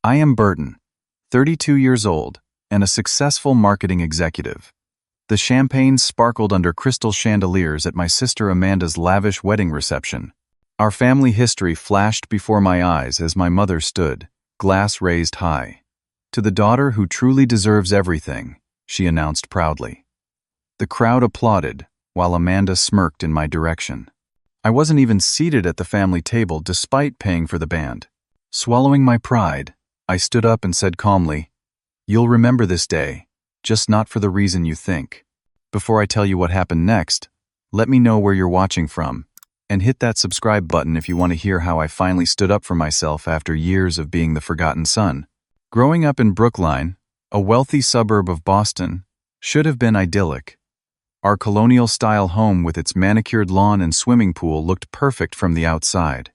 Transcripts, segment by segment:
I am Burton, 32 years old, and a successful marketing executive. The champagne sparkled under crystal chandeliers at my sister Amanda's lavish wedding reception. Our family history flashed before my eyes as my mother stood, glass raised high. "To the daughter who truly deserves everything," she announced proudly. The crowd applauded, while Amanda smirked in my direction. I wasn't even seated at the family table despite paying for the band. Swallowing my pride, I stood up and said calmly, "You'll remember this day, just not for the reason you think." Before I tell you what happened next, let me know where you're watching from, and hit that subscribe button if you want to hear how I finally stood up for myself after years of being the forgotten son. Growing up in Brookline, a wealthy suburb of Boston, should have been idyllic. Our colonial-style home with its manicured lawn and swimming pool looked perfect from the outside.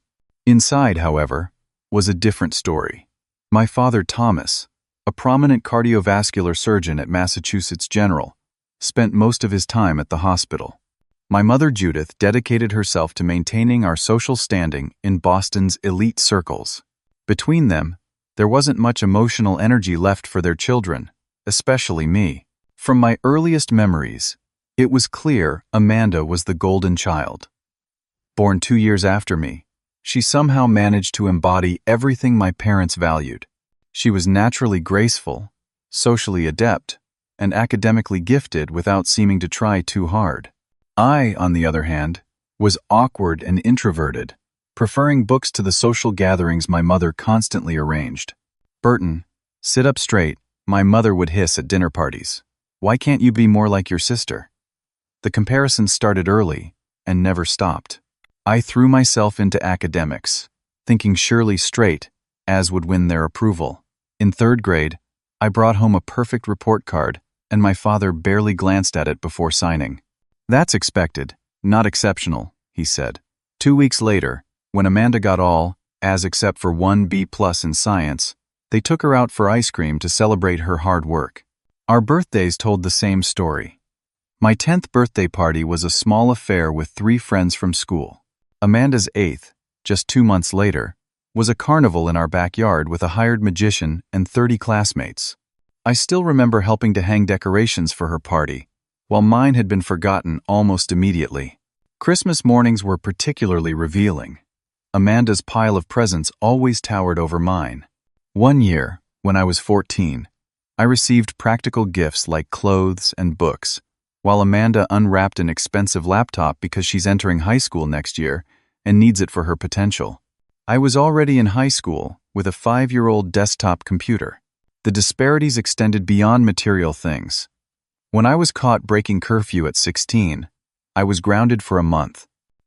Inside, however, was a different story. My father, Thomas, a prominent cardiovascular surgeon at Massachusetts General, spent most of his time at the hospital. My mother, Judith, dedicated herself to maintaining our social standing in Boston's elite circles. Between them, there wasn't much emotional energy left for their children, especially me. From my earliest memories, it was clear Amanda was the golden child. Born 2 years after me, she somehow managed to embody everything my parents valued. She was naturally graceful, socially adept, and academically gifted without seeming to try too hard. I, on the other hand, was awkward and introverted, preferring books to the social gatherings my mother constantly arranged. "Burton, sit up straight," my mother would hiss at dinner parties. "Why can't you be more like your sister?" The comparison started early and never stopped. I threw myself into academics, thinking surely straight as would win their approval. In 3rd grade, I brought home a perfect report card, and my father barely glanced at it before signing. "That's expected, not exceptional," he said. 2 weeks later, when Amanda got all A's except for 1 B+ in science, they took her out for ice cream to celebrate her hard work. Our birthdays told the same story. My 10th birthday party was a small affair with 3 friends from school. Amanda's 8th, just 2 months later, was a carnival in our backyard with a hired magician and 30 classmates. I still remember helping to hang decorations for her party, while mine had been forgotten almost immediately. Christmas mornings were particularly revealing. Amanda's pile of presents always towered over mine. One year, when I was 14, I received practical gifts like clothes and books, while Amanda unwrapped an expensive laptop because she's entering high school next year and needs it for her potential. I was already in high school with a 5-year-old desktop computer. The disparities extended beyond material things. When I was caught breaking curfew at 16, I was grounded for a month.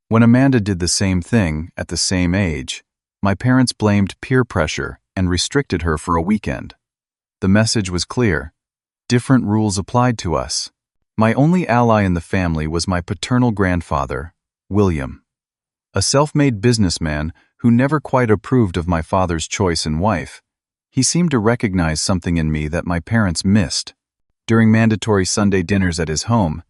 When Amanda did the same thing at the same age, my parents blamed peer pressure and restricted her for a weekend. The message was clear. Different rules applied to us. My only ally in the family was my paternal grandfather, William. A self-made businessman who never quite approved of my father's choice in wife. He seemed to recognize something in me that my parents missed. During mandatory Sunday dinners at his home,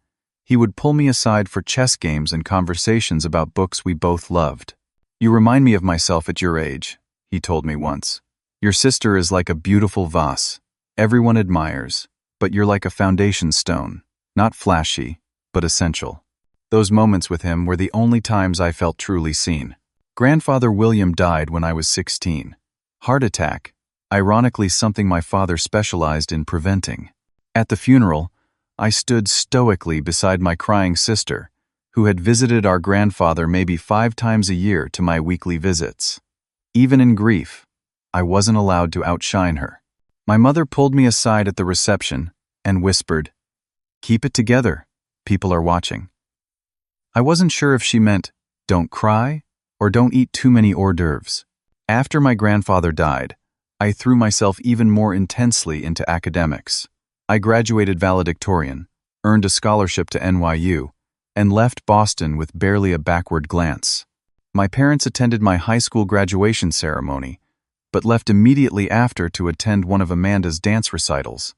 he would pull me aside for chess games and conversations about books we both loved. "You remind me of myself at your age," he told me once. "Your sister is like a beautiful vase. Everyone admires, but you're like a foundation stone, not flashy, but essential." Those moments with him were the only times I felt truly seen. Grandfather William died when I was 16. Heart attack, ironically something my father specialized in preventing. At the funeral, I stood stoically beside my crying sister, who had visited our grandfather maybe 5 times a year to my weekly visits. Even in grief, I wasn't allowed to outshine her. My mother pulled me aside at the reception and whispered, "Keep it together, people are watching." I wasn't sure if she meant, "Don't cry," or "Don't eat too many hors d'oeuvres." After my grandfather died, I threw myself even more intensely into academics. I graduated valedictorian, earned a scholarship to NYU, and left Boston with barely a backward glance. My parents attended my high school graduation ceremony, but left immediately after to attend one of Amanda's dance recitals.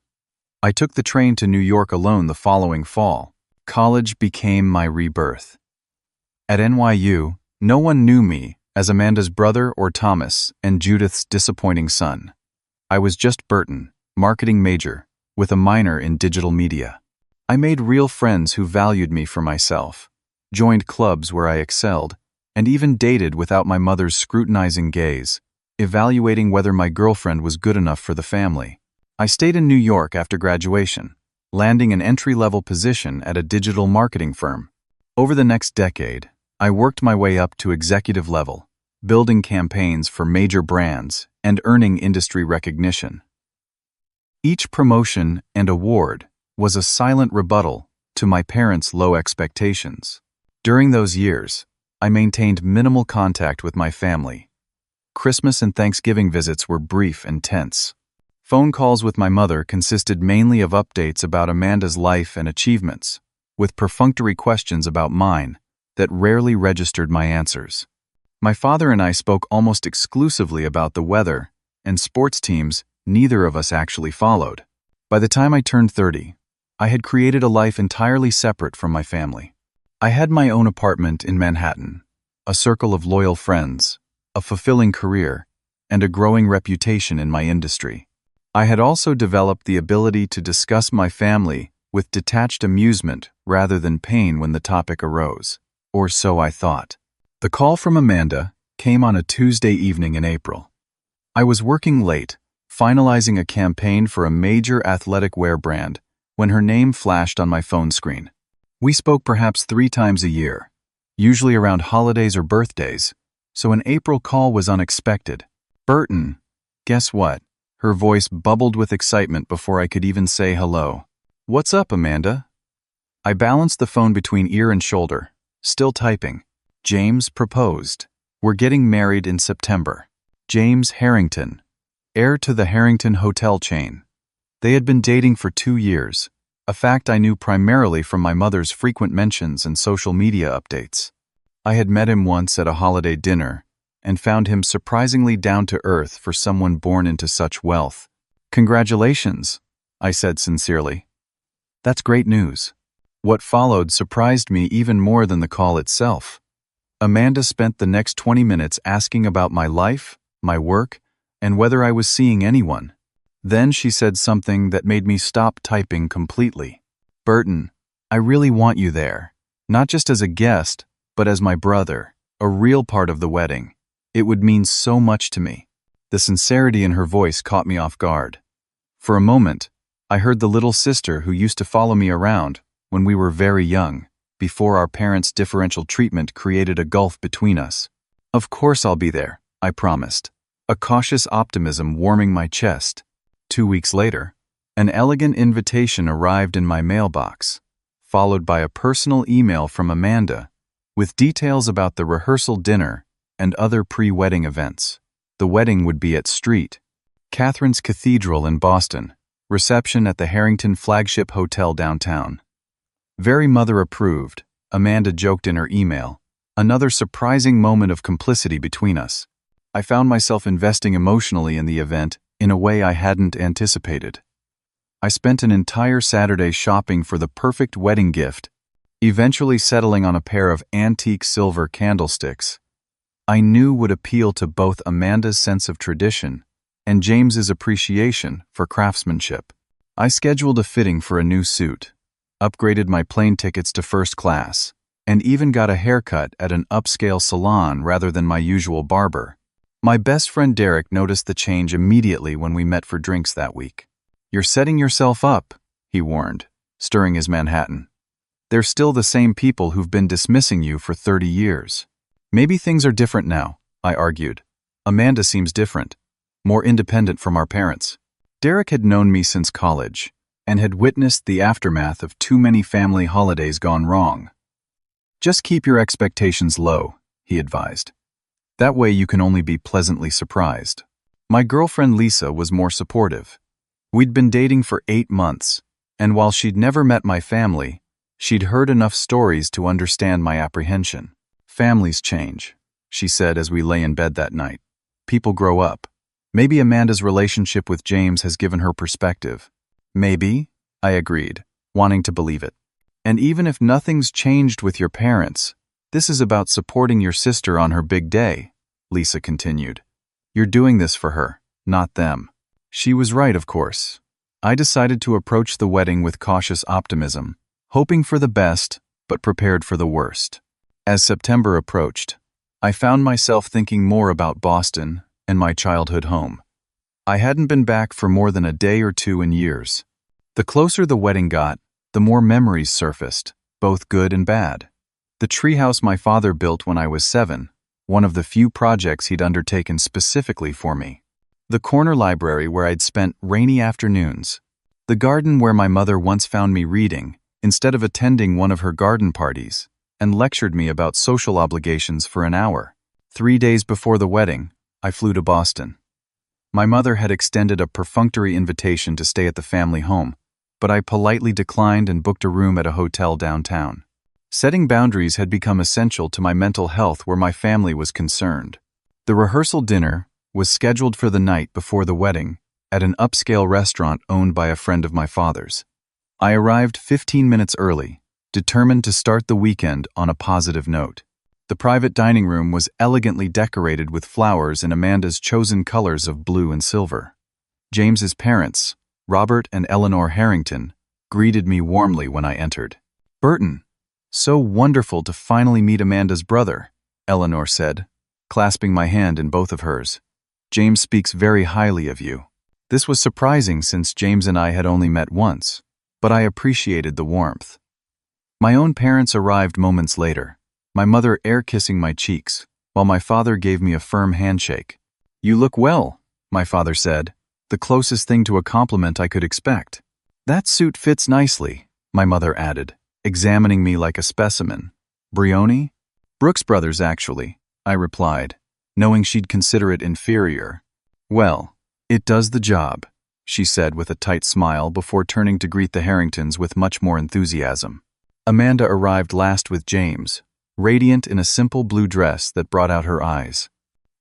I took the train to New York alone the following fall. College became my rebirth. At NYU, no one knew me as Amanda's brother or Thomas and Judith's disappointing son. I was just Burton, marketing major, with a minor in digital media. I made real friends who valued me for myself, joined clubs where I excelled, and even dated without my mother's scrutinizing gaze, evaluating whether my girlfriend was good enough for the family. I stayed in New York after graduation, landing an entry-level position at a digital marketing firm. Over the next decade, I worked my way up to executive level, building campaigns for major brands and earning industry recognition. Each promotion and award was a silent rebuttal to my parents' low expectations. During those years, I maintained minimal contact with my family. Christmas and Thanksgiving visits were brief and tense. Phone calls with my mother consisted mainly of updates about Amanda's life and achievements, with perfunctory questions about mine that rarely registered my answers. My father and I spoke almost exclusively about the weather and sports teams neither of us actually followed. By the time I turned 30, I had created a life entirely separate from my family. I had my own apartment in Manhattan, a circle of loyal friends, a fulfilling career, and a growing reputation in my industry. I had also developed the ability to discuss my family with detached amusement rather than pain when the topic arose, or so I thought. The call from Amanda came on a Tuesday evening in April. I was working late, finalizing a campaign for a major athletic wear brand, when her name flashed on my phone screen. We spoke perhaps 3 times a year, usually around holidays or birthdays, so an April call was unexpected. "Burton, guess what?" Her voice bubbled with excitement before I could even say hello. "What's up, Amanda?" I balanced the phone between ear and shoulder, still typing. "James proposed. We're getting married in September. James Harrington, heir to the Harrington hotel chain." They had been dating for 2 years, a fact I knew primarily from my mother's frequent mentions and social media updates. I had met him once at a holiday dinner and found him surprisingly down-to-earth for someone born into such wealth. "Congratulations," I said sincerely. "That's great news." What followed surprised me even more than the call itself. Amanda spent the next 20 minutes asking about my life, my work, and whether I was seeing anyone. Then she said something that made me stop typing completely. "Burton, I really want you there. Not just as a guest, but as my brother, a real part of the wedding. It would mean so much to me." The sincerity in her voice caught me off guard. For a moment, I heard the little sister who used to follow me around when we were very young, before our parents' differential treatment created a gulf between us. "Of course I'll be there," I promised, a cautious optimism warming my chest. 2 weeks later, an elegant invitation arrived in my mailbox, followed by a personal email from Amanda, with details about the rehearsal dinner and other pre-wedding events. The wedding would be at St. Catherine's Cathedral in Boston, reception at the Harrington Flagship Hotel downtown. "Very mother-approved," Amanda joked in her email, another surprising moment of complicity between us. I found myself investing emotionally in the event in a way I hadn't anticipated. I spent an entire Saturday shopping for the perfect wedding gift, eventually settling on a pair of antique silver candlesticks I knew would appeal to both Amanda's sense of tradition and James's appreciation for craftsmanship. I scheduled a fitting for a new suit, upgraded my plane tickets to first class, and even got a haircut at an upscale salon rather than my usual barber. My best friend Derek noticed the change immediately when we met for drinks that week. "You're setting yourself up," he warned, stirring his Manhattan. "They're still the same people who've been dismissing you for 30 years. "Maybe things are different now," I argued. "Amanda seems different, more independent from our parents." Derek had known me since college and had witnessed the aftermath of too many family holidays gone wrong. "Just keep your expectations low," he advised. "That way you can only be pleasantly surprised." My girlfriend Lisa was more supportive. We'd been dating for 8 months, and while she'd never met my family, she'd heard enough stories to understand my apprehension. "Families change," she said as we lay in bed that night. "People grow up. Maybe Amanda's relationship with James has given her perspective." "Maybe," I agreed, wanting to believe it. "And even if nothing's changed with your parents, this is about supporting your sister on her big day," Lisa continued. "You're doing this for her, not them." She was right, of course. I decided to approach the wedding with cautious optimism, hoping for the best, but prepared for the worst. As September approached, I found myself thinking more about Boston and my childhood home. I hadn't been back for more than a day or two in years. The closer the wedding got, the more memories surfaced, both good and bad. The treehouse my father built when I was 7, one of the few projects he'd undertaken specifically for me. The corner library where I'd spent rainy afternoons. The garden where my mother once found me reading, instead of attending one of her garden parties, and lectured me about social obligations for an hour. 3 days before the wedding, I flew to Boston. My mother had extended a perfunctory invitation to stay at the family home, but I politely declined and booked a room at a hotel downtown. Setting boundaries had become essential to my mental health where my family was concerned. The rehearsal dinner was scheduled for the night before the wedding at an upscale restaurant owned by a friend of my father's. I arrived 15 minutes early, determined to start the weekend on a positive note. The private dining room was elegantly decorated with flowers in Amanda's chosen colors of blue and silver. James's parents, Robert and Eleanor Harrington, greeted me warmly when I entered. "Burton, so wonderful to finally meet Amanda's brother," Eleanor said, clasping my hand in both of hers. "James speaks very highly of you." This was surprising since James and I had only met once, but I appreciated the warmth. My own parents arrived moments later, my mother air-kissing my cheeks, while my father gave me a firm handshake. "You look well," my father said, the closest thing to a compliment I could expect. "That suit fits nicely," my mother added, examining me like a specimen. "Brioni?" "Brooks Brothers, actually," I replied, knowing she'd consider it inferior. "Well, it does the job," she said with a tight smile before turning to greet the Harringtons with much more enthusiasm. Amanda arrived last with James, radiant in a simple blue dress that brought out her eyes.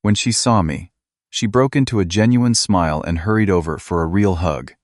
When she saw me, she broke into a genuine smile and hurried over for a real hug.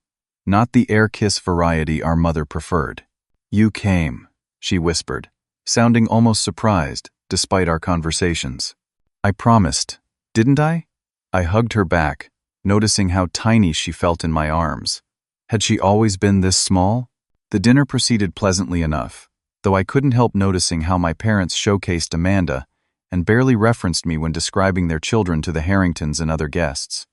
Not the air kiss variety our mother preferred. "You came," she whispered, sounding almost surprised, despite our conversations. "I promised, didn't I?" I hugged her back, noticing how tiny she felt in my arms. Had she always been this small? The dinner proceeded pleasantly enough, though I couldn't help noticing how my parents showcased Amanda and barely referenced me when describing their children to the Harringtons and other guests.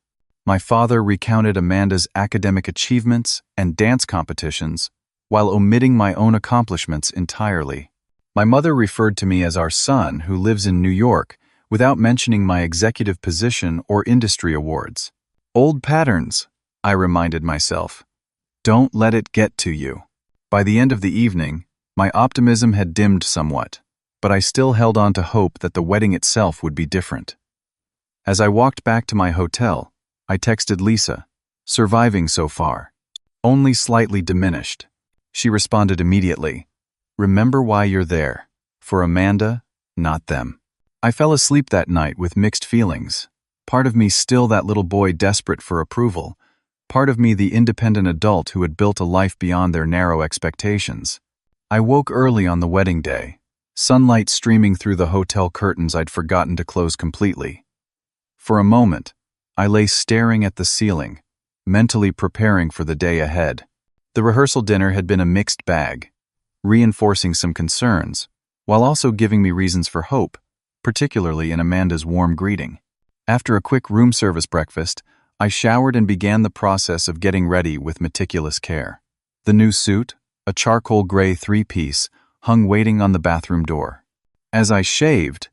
My father recounted Amanda's academic achievements and dance competitions, while omitting my own accomplishments entirely. My mother referred to me as our son who lives in New York without mentioning my executive position or industry awards. Old patterns, I reminded myself. Don't let it get to you. By the end of the evening, my optimism had dimmed somewhat, but I still held on to hope that the wedding itself would be different. As I walked back to my hotel, I texted Lisa, "Surviving so far. Only slightly diminished." She responded immediately, "Remember why you're there. For Amanda, not them." I fell asleep that night with mixed feelings. Part of me still that little boy desperate for approval. Part of me the independent adult who had built a life beyond their narrow expectations. I woke early on the wedding day, sunlight streaming through the hotel curtains I'd forgotten to close completely. For a moment, I lay staring at the ceiling, mentally preparing for the day ahead. The rehearsal dinner had been a mixed bag, reinforcing some concerns, while also giving me reasons for hope, particularly in Amanda's warm greeting. After a quick room service breakfast, I showered and began the process of getting ready with meticulous care. The new suit, a charcoal gray three-piece, hung waiting on the bathroom door. As I shaved,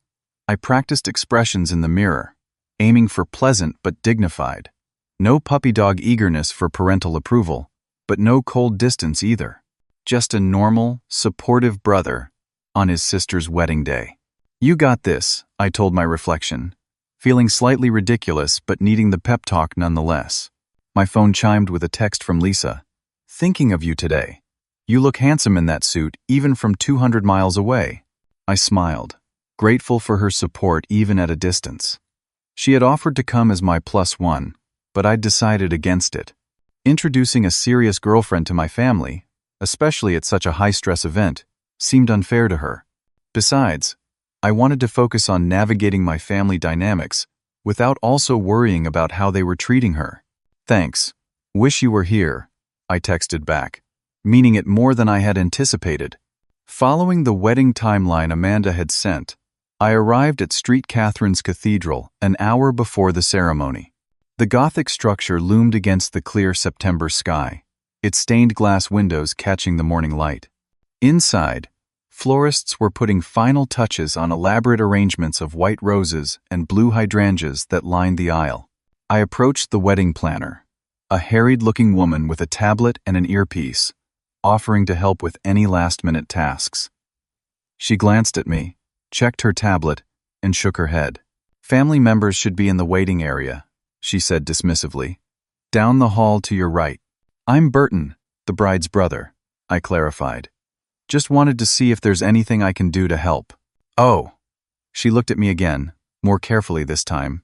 I practiced expressions in the mirror, aiming for pleasant but dignified. No puppy dog eagerness for parental approval, but no cold distance either. Just a normal, supportive brother on his sister's wedding day. "You got this," I told my reflection, feeling slightly ridiculous but needing the pep talk nonetheless. My phone chimed with a text from Lisa. "Thinking of you today. You look handsome in that suit, even from 200 miles away." I smiled, grateful for her support even at a distance. She had offered to come as my +1, but I'd decided against it. Introducing a serious girlfriend to my family, especially at such a high-stress event, seemed unfair to her. Besides, I wanted to focus on navigating my family dynamics without also worrying about how they were treating her. Thanks. Wish you were here, I texted back, meaning it more than I had anticipated. Following the wedding timeline Amanda had sent, I arrived at St. Catherine's Cathedral an hour before the ceremony. The Gothic structure loomed against the clear September sky, its stained glass windows catching the morning light. Inside, florists were putting final touches on elaborate arrangements of white roses and blue hydrangeas that lined the aisle. I approached the wedding planner, a harried-looking woman with a tablet and an earpiece, offering to help with any last-minute tasks. She glanced at me, checked her tablet, and shook her head. "Family members should be in the waiting area," she said dismissively. "Down the hall to your right." "I'm Burton, the bride's brother," I clarified. "Just wanted to see if there's anything I can do to help." "Oh." She looked at me again, more carefully this time.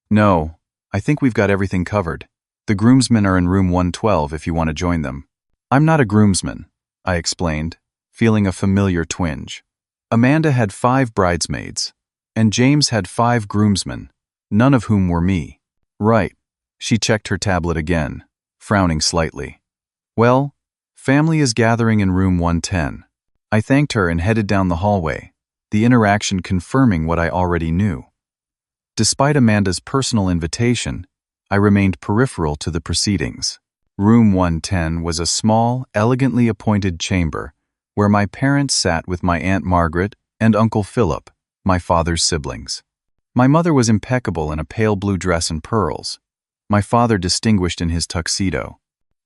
"No, I think we've got everything covered. The groomsmen are in room 112 if you want to join them." "I'm not a groomsman," I explained, feeling a familiar twinge. Amanda had 5 bridesmaids, and James had 5 groomsmen, none of whom were me. "Right." She checked her tablet again, frowning slightly. "Well, family is gathering in room 110. I thanked her and headed down the hallway, the interaction confirming what I already knew. Despite Amanda's personal invitation, I remained peripheral to the proceedings. Room 110 was a small, elegantly appointed chamber where my parents sat with my Aunt Margaret and Uncle Philip, my father's siblings. My mother was impeccable in a pale blue dress and pearls, my father distinguished in his tuxedo.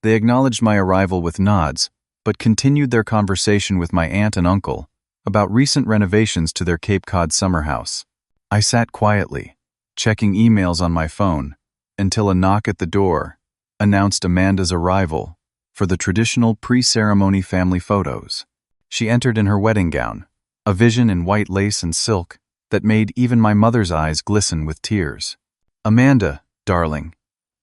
They acknowledged my arrival with nods, but continued their conversation with my aunt and uncle about recent renovations to their Cape Cod summer house. I sat quietly, checking emails on my phone, until a knock at the door announced Amanda's arrival for the traditional pre-ceremony family photos. She entered in her wedding gown, a vision in white lace and silk that made even my mother's eyes glisten with tears. "Amanda, darling,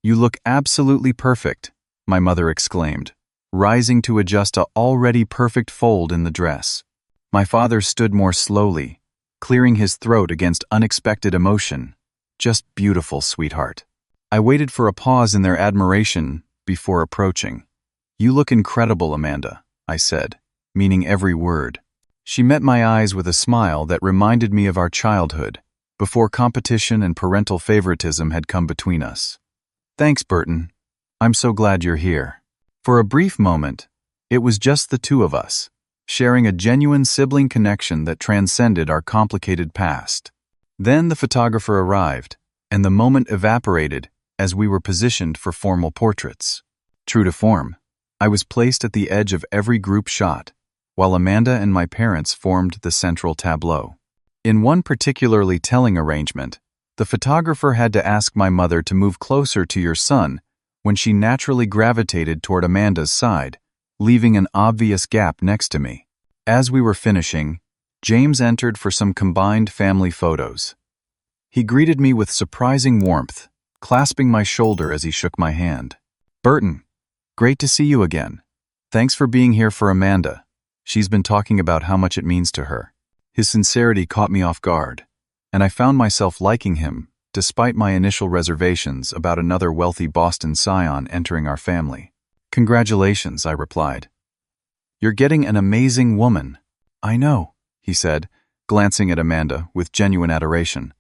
you look absolutely perfect," my mother exclaimed, rising to adjust a already perfect fold in the dress. My father stood more slowly, clearing his throat against unexpected emotion. "Just beautiful, sweetheart." I waited for a pause in their admiration before approaching. "You look incredible, Amanda," I said, meaning every word. She met my eyes with a smile that reminded me of our childhood, before competition and parental favoritism had come between us. "Thanks, Burton. I'm so glad you're here." For a brief moment, it was just the two of us, sharing a genuine sibling connection that transcended our complicated past. Then the photographer arrived, and the moment evaporated as we were positioned for formal portraits. True to form, I was placed at the edge of every group shot, while Amanda and my parents formed the central tableau. In one particularly telling arrangement, the photographer had to ask my mother to move closer to your son when she naturally gravitated toward Amanda's side, leaving an obvious gap next to me. As we were finishing, James entered for some combined family photos. He greeted me with surprising warmth, clasping my shoulder as he shook my hand. "Burton, great to see you again. Thanks for being here for Amanda. She's been talking about how much it means to her." His sincerity caught me off guard, and I found myself liking him, despite my initial reservations about another wealthy Boston scion entering our family. "Congratulations," I replied. "You're getting an amazing woman." "I know," he said, glancing at Amanda with genuine adoration.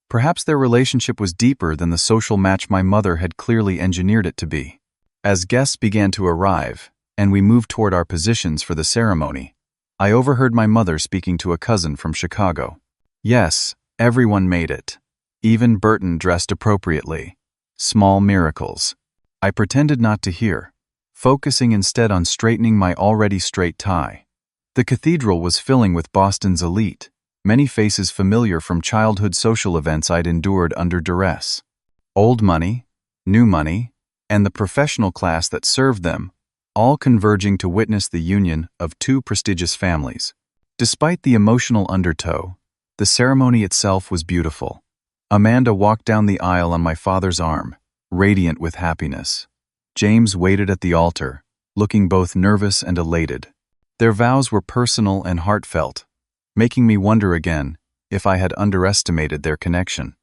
Perhaps their relationship was deeper than the social match my mother had clearly engineered it to be. As guests began to arrive, and we moved toward our positions for the ceremony, I overheard my mother speaking to a cousin from Chicago. Yes, everyone made it. Even Burton dressed appropriately. Small miracles. I pretended not to hear, focusing instead on straightening my already straight tie. The cathedral was filling with Boston's elite, many faces familiar from childhood social events I'd endured under duress. Old money, new money, and the professional class that served them, all converging to witness the union of two prestigious families. Despite the emotional undertow, the ceremony itself was beautiful. Amanda walked down the aisle on my father's arm, radiant with happiness. James waited at the altar, looking both nervous and elated. Their vows were personal and heartfelt, making me wonder again if I had underestimated their connection.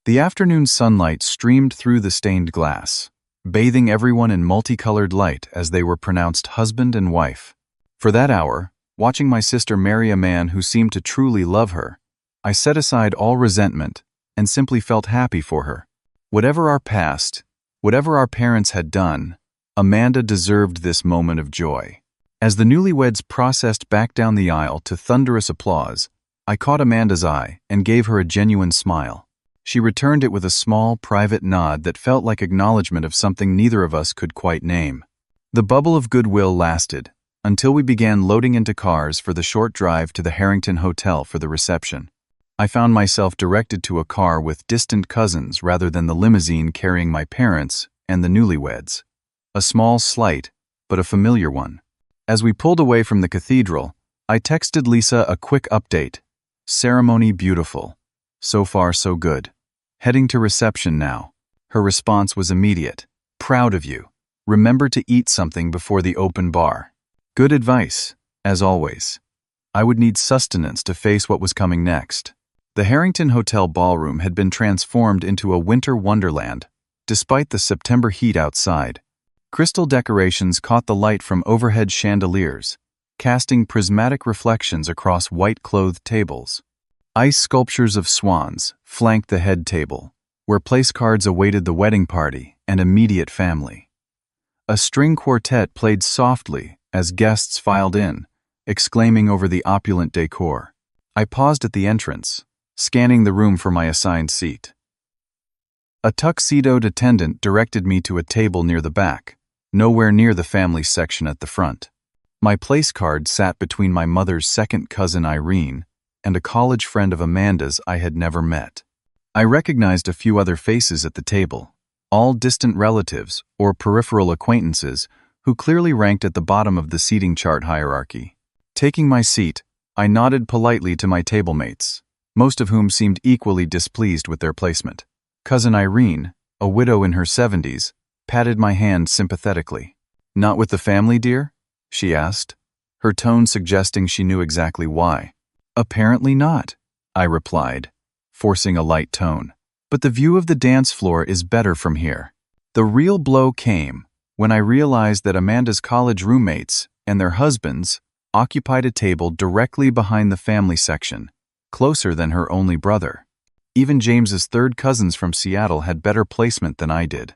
The afternoon sunlight streamed through the stained glass, bathing everyone in multicolored light as they were pronounced husband and wife. For that hour, watching my sister marry a man who seemed to truly love her, I set aside all resentment and simply felt happy for her. Whatever our past, whatever our parents had done, Amanda deserved this moment of joy. As the newlyweds processed back down the aisle to thunderous applause, I caught Amanda's eye and gave her a genuine smile. She returned it with a small, private nod that felt like acknowledgement of something neither of us could quite name. The bubble of goodwill lasted until we began loading into cars for the short drive to the Harrington Hotel for the reception. I found myself directed to a car with distant cousins rather than the limousine carrying my parents and the newlyweds. A small slight, but a familiar one. As we pulled away from the cathedral, I texted Lisa a quick update. Ceremony beautiful. So far so good. Heading to reception now. Her response was immediate. Proud of you. Remember to eat something before the open bar. Good advice, as always. I would need sustenance to face what was coming next. The Harrington Hotel ballroom had been transformed into a winter wonderland, despite the September heat outside. Crystal decorations caught the light from overhead chandeliers, casting prismatic reflections across white-clothed tables. Ice sculptures of swans flanked the head table, where place cards awaited the wedding party and immediate family. A string quartet played softly as guests filed in, exclaiming over the opulent decor. I paused at the entrance, scanning the room for my assigned seat. A tuxedoed attendant directed me to a table near the back, nowhere near the family section at the front. My place card sat between my mother's second cousin Irene and a college friend of Amanda's I had never met. I recognized a few other faces at the table, all distant relatives or peripheral acquaintances who clearly ranked at the bottom of the seating chart hierarchy. Taking my seat, I nodded politely to my table mates, most of whom seemed equally displeased with their placement. Cousin Irene, a widow in her 70s, patted my hand sympathetically. "Not with the family, dear?" she asked, her tone suggesting she knew exactly why. "Apparently not," I replied, forcing a light tone. "But the view of the dance floor is better from here." The real blow came when I realized that Amanda's college roommates and their husbands occupied a table directly behind the family section, closer than her only brother. Even James's third cousins from Seattle had better placement than I did.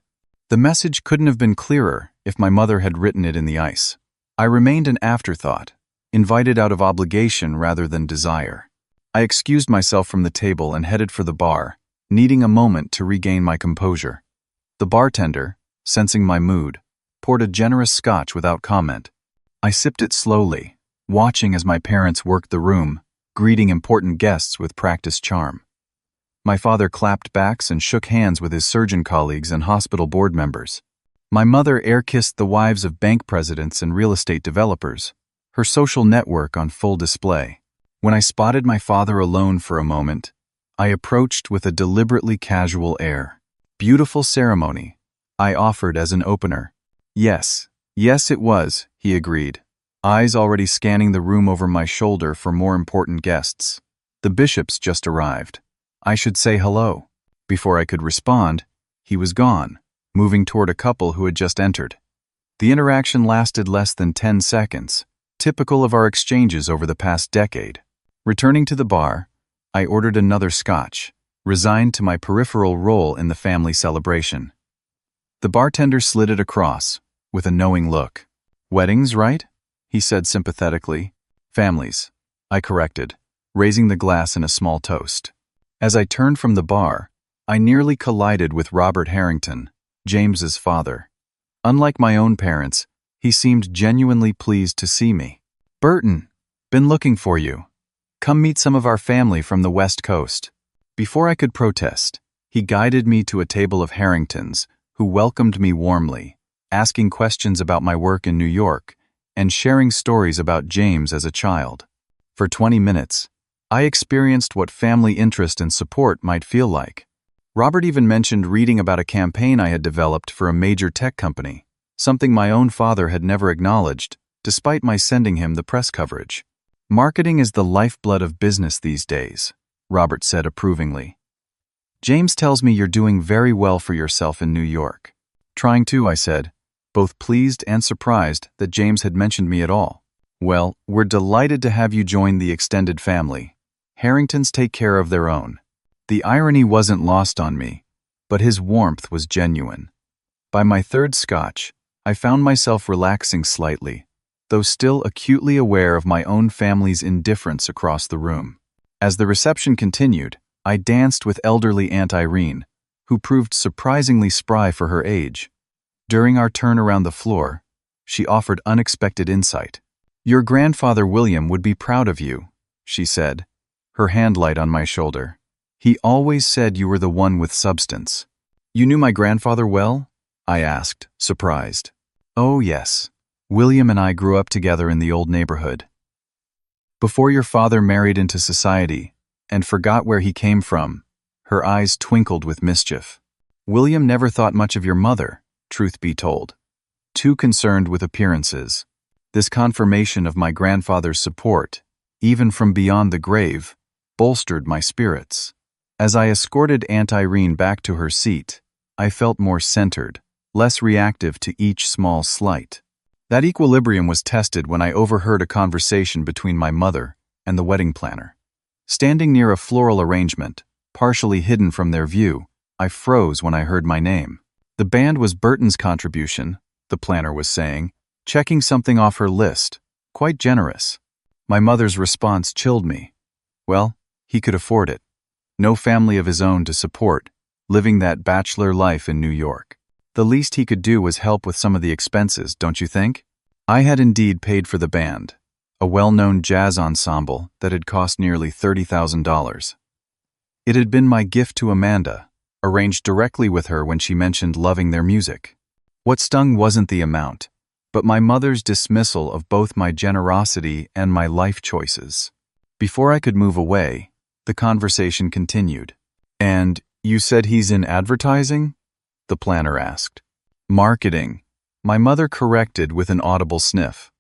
The message couldn't have been clearer if my mother had written it in the ice. I remained an afterthought, invited out of obligation rather than desire. I excused myself from the table and headed for the bar, needing a moment to regain my composure. The bartender, sensing my mood, poured a generous scotch without comment. I sipped it slowly, watching as my parents worked the room, greeting important guests with practiced charm. My father clapped backs and shook hands with his surgeon colleagues and hospital board members. My mother air-kissed the wives of bank presidents and real estate developers, her social network on full display. When I spotted my father alone for a moment, I approached with a deliberately casual air. "Beautiful ceremony," I offered as an opener. Yes it was," he agreed, eyes already scanning the room over my shoulder for more important guests. "The bishops just arrived. I should say hello." Before I could respond, he was gone, moving toward a couple who had just entered. The interaction lasted less than 10 seconds, typical of our exchanges over the past decade. Returning to the bar, I ordered another scotch, resigned to my peripheral role in the family celebration. The bartender slid it across, with a knowing look. "Weddings, right?" he said sympathetically. "Families," I corrected, raising the glass in a small toast. As I turned from the bar, I nearly collided with Robert Harrington, James's father. Unlike my own parents, he seemed genuinely pleased to see me. "Burton, been looking for you. Come meet some of our family from the West Coast." Before I could protest, he guided me to a table of Harringtons, who welcomed me warmly, asking questions about my work in New York and sharing stories about James as a child. For 20 minutes, I experienced what family interest and support might feel like. Robert even mentioned reading about a campaign I had developed for a major tech company, something my own father had never acknowledged, despite my sending him the press coverage. "Marketing is the lifeblood of business these days," Robert said approvingly. "James tells me you're doing very well for yourself in New York." Trying to, I said, both pleased and surprised that James had mentioned me at all. Well, we're delighted to have you join the extended family. Harringtons take care of their own. The irony wasn't lost on me, but his warmth was genuine. By my third scotch, I found myself relaxing slightly, though still acutely aware of my own family's indifference across the room. As the reception continued, I danced with elderly Aunt Irene, who proved surprisingly spry for her age. During our turn around the floor, she offered unexpected insight. "Your grandfather William would be proud of you," she said, her hand light on my shoulder. "He always said you were the one with substance." "You knew my grandfather well?" I asked, surprised. "Oh, yes. William and I grew up together in the old neighborhood. Before your father married into society and forgot where he came from," her eyes twinkled with mischief. "William never thought much of your mother, truth be told. Too concerned with appearances." This confirmation of my grandfather's support, even from beyond the grave, bolstered my spirits. As I escorted Aunt Irene back to her seat, I felt more centered, less reactive to each small slight. That equilibrium was tested when I overheard a conversation between my mother and the wedding planner. Standing near a floral arrangement, partially hidden from their view, I froze when I heard my name. The band was Burton's contribution, the planner was saying, checking something off her list, quite generous. My mother's response chilled me. Well, he could afford it. No family of his own to support, living that bachelor life in New York. The least he could do was help with some of the expenses, don't you think? I had indeed paid for the band, a well-known jazz ensemble that had cost nearly $30,000. It had been my gift to Amanda, arranged directly with her when she mentioned loving their music. What stung wasn't the amount, but my mother's dismissal of both my generosity and my life choices. Before I could move away, the conversation continued. "And you said he's in advertising?" the planner asked. "Marketing," my mother corrected with an audible sniff.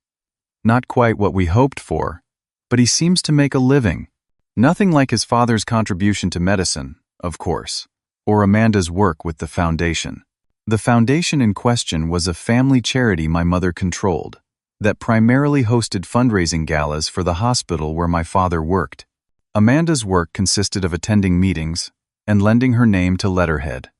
"Not quite what we hoped for, but he seems to make a living. Nothing like his father's contribution to medicine, of course, or Amanda's work with the foundation." The foundation in question was a family charity my mother controlled, that primarily hosted fundraising galas for the hospital where my father worked. Amanda's work consisted of attending meetings and lending her name to letterhead.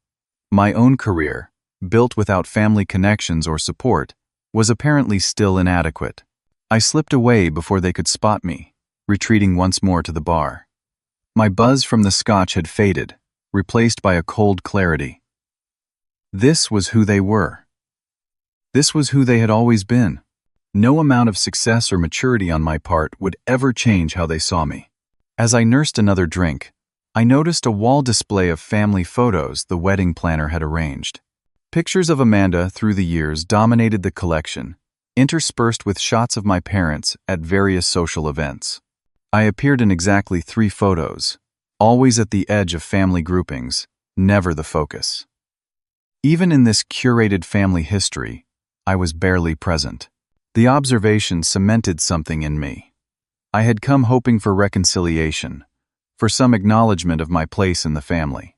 My own career, built without family connections or support, was apparently still inadequate. I slipped away before they could spot me, retreating once more to the bar. My buzz from the scotch had faded, replaced by a cold clarity. This was who they were. This was who they had always been. No amount of success or maturity on my part would ever change how they saw me. As I nursed another drink, I noticed a wall display of family photos the wedding planner had arranged. Pictures of Amanda through the years dominated the collection, interspersed with shots of my parents at various social events. I appeared in exactly 3 photos, always at the edge of family groupings, never the focus. Even in this curated family history, I was barely present. The observation cemented something in me. I had come hoping for reconciliation, for some acknowledgement of my place in the family.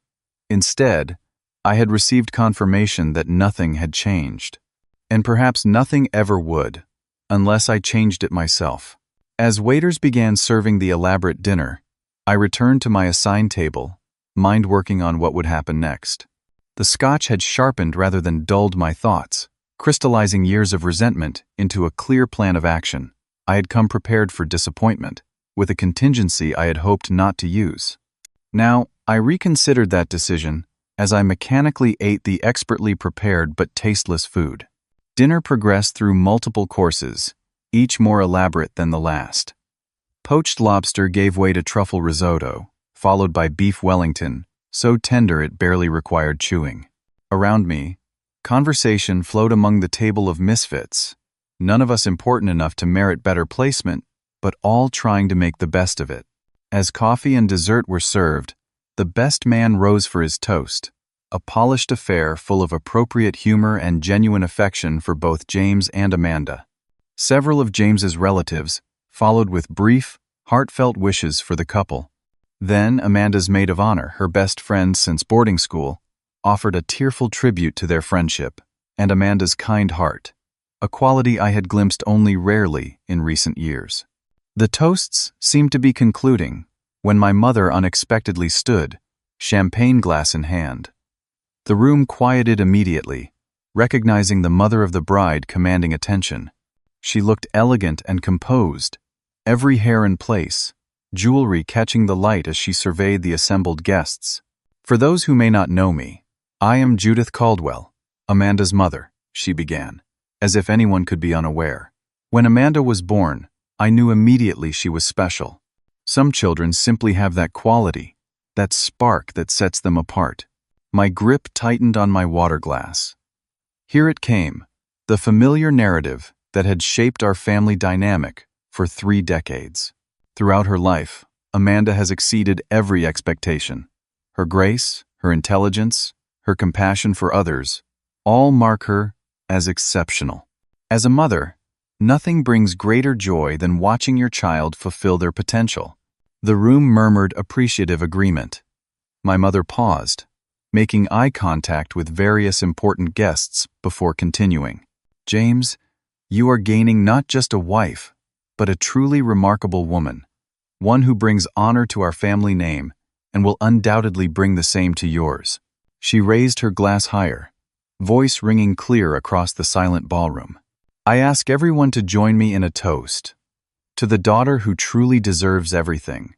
Instead, I had received confirmation that nothing had changed, and perhaps nothing ever would, unless I changed it myself. As waiters began serving the elaborate dinner, I returned to my assigned table, mind working on what would happen next. The scotch had sharpened rather than dulled my thoughts, crystallizing years of resentment into a clear plan of action. I had come prepared for disappointment, with a contingency I had hoped not to use. Now, I reconsidered that decision as I mechanically ate the expertly prepared but tasteless food. Dinner progressed through multiple courses, each more elaborate than the last. Poached lobster gave way to truffle risotto, followed by beef Wellington, so tender it barely required chewing. Around me, conversation flowed among the table of misfits, none of us important enough to merit better placement, but all trying to make the best of it. As coffee and dessert were served, the best man rose for his toast, a polished affair full of appropriate humor and genuine affection for both James and Amanda. Several of James's relatives followed with brief, heartfelt wishes for the couple. Then Amanda's maid of honor, her best friend since boarding school, offered a tearful tribute to their friendship and Amanda's kind heart, a quality I had glimpsed only rarely in recent years. The toasts seemed to be concluding when my mother unexpectedly stood, champagne glass in hand. The room quieted immediately, recognizing the mother of the bride commanding attention. She looked elegant and composed, every hair in place, jewelry catching the light as she surveyed the assembled guests. For those who may not know me, I am Judith Caldwell, Amanda's mother, she began, as if anyone could be unaware. When Amanda was born, I knew immediately she was special. Some children simply have that quality, that spark that sets them apart. My grip tightened on my water glass. Here it came, the familiar narrative that had shaped our family dynamic for 3 decades. Throughout her life, Amanda has exceeded every expectation. Her grace, her intelligence, her compassion for others, all mark her as exceptional. As a mother, nothing brings greater joy than watching your child fulfill their potential. The room murmured appreciative agreement. My mother paused, making eye contact with various important guests before continuing. James, you are gaining not just a wife, but a truly remarkable woman, one who brings honor to our family name and will undoubtedly bring the same to yours. She raised her glass higher, voice ringing clear across the silent ballroom. I ask everyone to join me in a toast. To the daughter who truly deserves everything.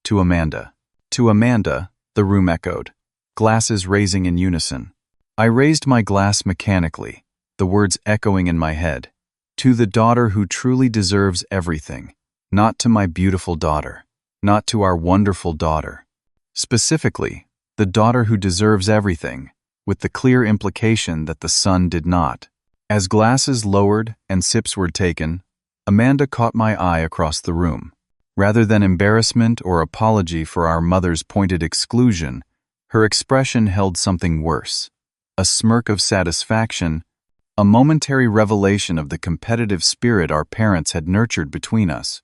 To Amanda. To Amanda, the room echoed, glasses raising in unison. I raised my glass mechanically, the words echoing in my head. To the daughter who truly deserves everything. Not to my beautiful daughter. Not to our wonderful daughter. Specifically, the daughter who deserves everything, with the clear implication that the son did not. As glasses lowered and sips were taken, Amanda caught my eye across the room. Rather than embarrassment or apology for our mother's pointed exclusion, her expression held something worse. A smirk of satisfaction, a momentary revelation of the competitive spirit our parents had nurtured between us.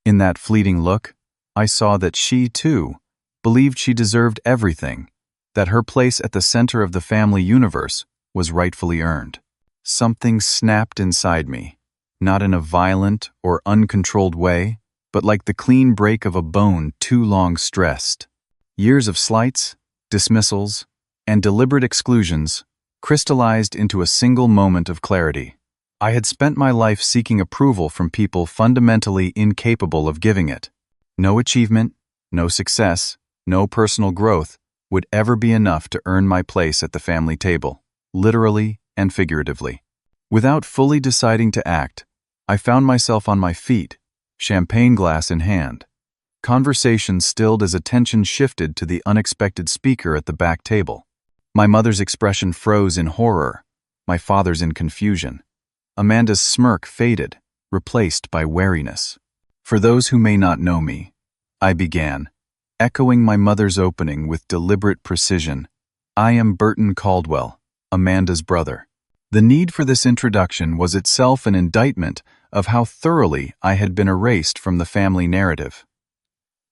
In that fleeting look, I saw that she, too, believed she deserved everything, that her place at the center of the family universe was rightfully earned. Something snapped inside me, not in a violent or uncontrolled way, but like the clean break of a bone too long stressed. Years of slights, dismissals, and deliberate exclusions crystallized into a single moment of clarity. I had spent my life seeking approval from people fundamentally incapable of giving it. No achievement, no success, no personal growth would ever be enough to earn my place at the family table, literally and figuratively. Without fully deciding to act, I found myself on my feet, champagne glass in hand. Conversation stilled as attention shifted to the unexpected speaker at the back table. My mother's expression froze in horror, my father's in confusion. Amanda's smirk faded, replaced by wariness. For those who may not know me, I began, echoing my mother's opening with deliberate precision. I am Burton Caldwell, Amanda's brother. The need for this introduction was itself an indictment of how thoroughly I had been erased from the family narrative.